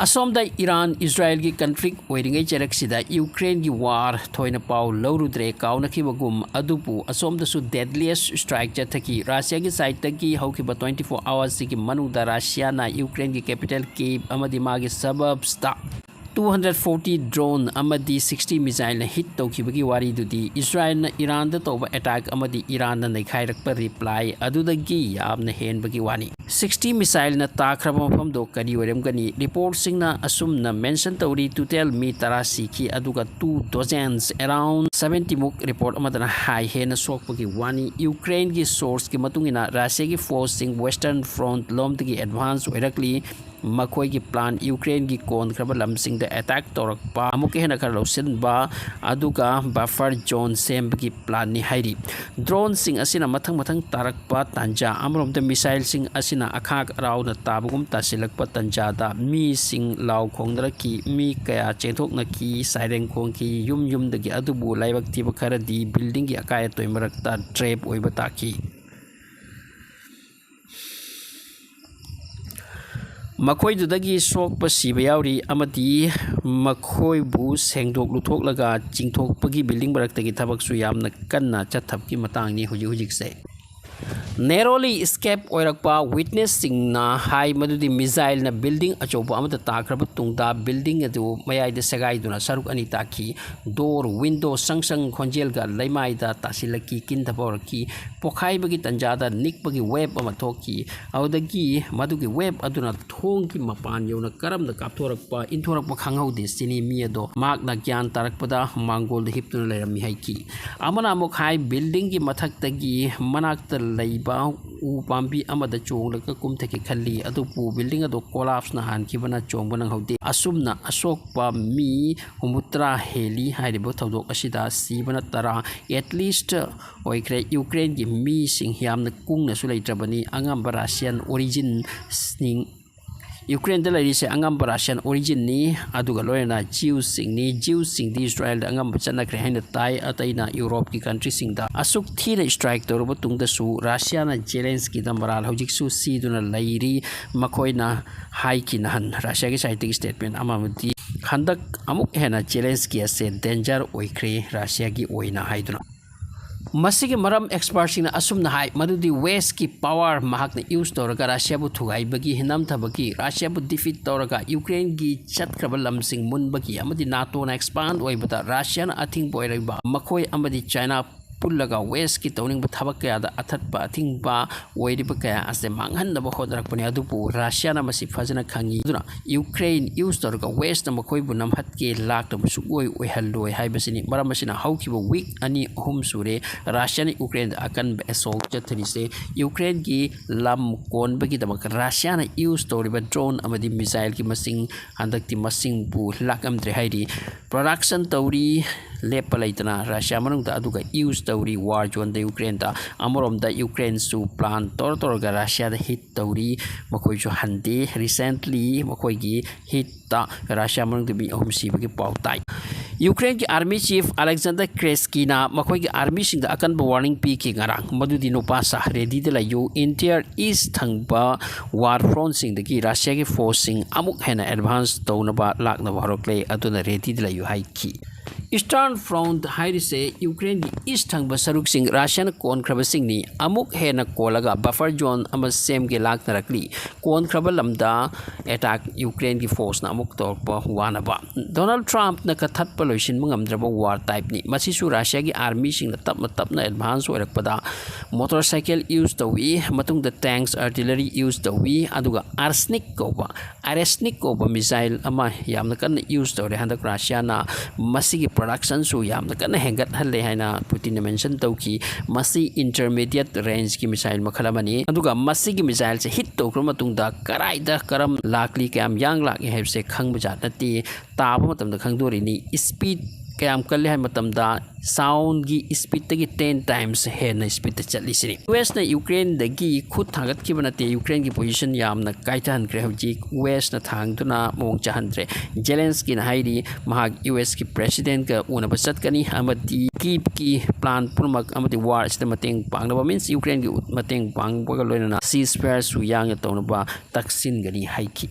असोमदा Iran Israel की conflict ओइरिंगै चरकसिदा Ukraine की वार थोइना पाउ लौरुद्रे काउनखिबगुम अदुपु असोमदसु deadliest strike चथकी रशिया की साइड तकी हौखिबा 24 hours की मनुदा रशिया ना यूक्रेन की कैपिटल कीव अमदि मागी सबब्सता 240 ड्रोन अमदी 60 मिसाइल हिट तौखिबगी वारी दुदी इजराइल ना ईरान दा तौबा अटैक अमदी ईरान ना नैखाइरकपा रिप्लाई अदुदगी यामना हेनबगी वानी 60 मिसाइल ना ताख्रबा मफम दो करी ओइरमगनी रिपोर्ट सिंगना असुमना मेंशन तौरी टू टेल मी तरासी की अदुगा 2 dozens around 70 मुक रिपोर्ट अमदना हाई हेना सोकपगी वानी यूक्रेन की सोर्स की मतुंगिना रशिया की फोर्स सिंग वेस्टर्न फ्रंट लोमदगी एडवांस ओइरकली मखोई की प्लान यूक्रेन की कोन खरब लमसिंग द अटैक तौरकपा अमुक हेना खर लौसिनबा अदुगा बफर जोन सेम की प्लान नि हाइरी ड्रोन सिंग असिना मथंग मथंग तारकपा तंजा अमरोम द मिसाइल सिंग असिना अखाक राव न ताबगुम तासिलकपा तंजा दा मी सिंग लाव खोंदर की मी कया चेथोक न की साइरेन खोंग की युम युम दगी अदुबु लाइबक तिब खर दी बिल्डिंग की अकाय तोइमरकता ट्रैप ओइबा ताकी मखोइदुदगी सोकपा सिबा यावरी अमदी मखोइबु सेंगदोक लुथोकलगा चिंगथोकपगी बिल्डिंग बरकतगी थबकसु यामना कन्ना चथबकी मतांगनी हुजिसे नेरोली स्केप ओइरकपा विटनेस सिंगना हाई मदुदी मिसाइल ना बिल्डिंग अचौबा अमदा ताख्रब तुंगदा बिल्डिंग अदु मयाइदा सगाइदुना सरुक अनि ताखी डोर विंडो संग खोंजेलगा लैमाइदा तासिलकी किंथबरकी पोखाइबगी तंजादा निकपगी वेब अमा थोकी औदगी मदुगी वेब अदुना थोंगी मपान योना करमदा कापथोरकपा इंथोरकपा खांगौदे सिनी मियदो मागना ज्ञान तारकपदा मांगोल हिपतुना लेरमी हाइकी अमना अमुक हाई बिल्डिंग की मथक्तगी मनाक्ता लैबा उ पाम्बी अमदा चोंगलका कुमथकी खल्ली अदुपु बिल्डिंग अदो कोलाप्स ना हानखिबना चोंगबना हौदे असुमना अशोकपा मी हुमुत्रा हेली हाइरिबो थौदोक असिदा सीबना तरा एटलीस्ट ओइख्रे यूक्रेन की मी सिंग यामना कुंगना सु लैत्रबनी अंगम रशियन ओरिजिन सिंग यूक्रेन द लैरिसे अंगम रशियन ओरिजिन नि अदुगा लोयना जीव सिंग दी इजराइल द अंगम चनख्रे हैन ताई अतैना यूरोप की कंट्री सिंग दा असुक थीना स्ट्राइक तौरब तुंगदसु रशिया ना जेलेंस्की द मराल हौजिकसु सीदुना लैरी मखोइना हाई की नहन रशिया की साइड स्टेटमेंट अमामदी हंदक अमुक हेना जेलेंस्की असे डेंजर ओइख्रे रशिया की ओइना हाइदुना मसिगे मरम एक्सपर्ट्सिंग असुमना हाई मदुदी वेस्ट की पावर महाकने यूज तौरगा रशिया बु थुगाइबगी हिनम थबगी रशिया बु डिफीट तौरगा यूक्रेन की चतख्रब लमसिंग मुनबगी अमदी नाटो ना एक्सपांड ओइबदा रशिया ना अथिंग बोइरबा मखोय अमदी चाइना पुल्लगा वेस्ट की तौनिंग थबक कयादा अथतपा अथिंगबा ओइरिबा कया असे मांगहनबा होदरकपने अदुपु रशिया ना मसि फजना खंगी दुना यूक्रेन यूज तौरगा वेस्ट ना मखोयबु नमहतके लाक्तबसु ओइ ओइहल्लोय हाइबसिनी मरमसिना हौखिबा वीक अनि अहुम सुरे रशिया ने यूक्रेन अकन असोल्ट चथरिसे यूक्रेन की लम कोनबगी दमक रशिया ना यूज तौरिबा ड्रोन अमदी मिसाइल की मसिंग हंदकति मसिंग बु लाकमद्रे हाइरी प्रोडक्शन तौरी लेप लैतना रशिया मनुंगदा अदुगा यूज तौरी वार जोन द यूक्रेन दा अमरोमदा यूक्रेन सु प्लान तौरगा रशिया दा हिट तौरी मखोइसु हंदे रिसेंटली मखोइगी हिट ता रशिया मनुंगदा बी अहुम सिबगी पाउताई यूक्रेन की आर्मी चीफ अलेक्जेंडर क्रेस्कीना मखोइगी आर्मी सिंगदा अकन वार्निंग पी की ngarang मदुदी नुपासा रेडी द लायु इंटीरियर ईस्ट थंगबा वार फ्रंट सिंगदगी रशिया की फोर्स सिंग अमुक हेना एडवांस तौनबा लाकनबा हरकले अदुना रेडी द लायु हाइकी ईस्टर्न फ्रंट हाइरिसे यूक्रेन की ईस्ट थंगबा सरुक सिंग रशियन कोनख्रब सिंगनी अमुक हेना कोलगा बफर जोन अम सेम के लाकनरकली कोनख्रब लमदा अटैक यूक्रेन की फोर्स ना अमुक तौरपा वानबा डोनाल्ड ट्रम्प ना कथत लोइसिन मंगमद्रबा वार टाइप नि मसिसु रशिया की आर्मी सिंग तप तपना एडवांस ओरकपदा मोटरसाइकिल यूज तौई मतुंग द टैंक्स आर्टिलरी यूज तौई अदुगा आर्सनिक कोबा मिसाइल अमा यामना कन यूज तौरे हंदक रशिया ना मसिगी प्रोडक्शन सु यामना कन हेंगत हल्ले हाइना पुतिन मेंशन तौकी मसि इंटरमीडिएट रेंज की मिसाइल मखलमनी अदुगा मसिगी मिसाइल से हिट तौक्र मतुंगदा कराइदा करम लाकली कयम यांग लागे हेबसे खंगबजा नती ताब मतमदा खंगदोरिनी स्पीड कयम कल्ले हाय मतमदा साउंड की स्पीड तगी 10 times हेन स्पीड चलिसिनी वेस्ट ना यूक्रेन दगी खुद थागत की बनते यूक्रेन की पोजीशन यामना काइथन क्रे हौजी वेस्ट ना थांगदुना मोंग चाहंद्रे जेलेंस्की ना हाइरी महाग यूएस की प्रेसिडेंट का उनबा चतकनी अमदी कीप की प्लान पुरमक अमदी वार सिस्टम मतेंग पांगनबा मीन्स यूक्रेन की मतेंग पांगबगा लोइना सीजफायर सु यांग तौनबा तक्सिन गनी हाइकी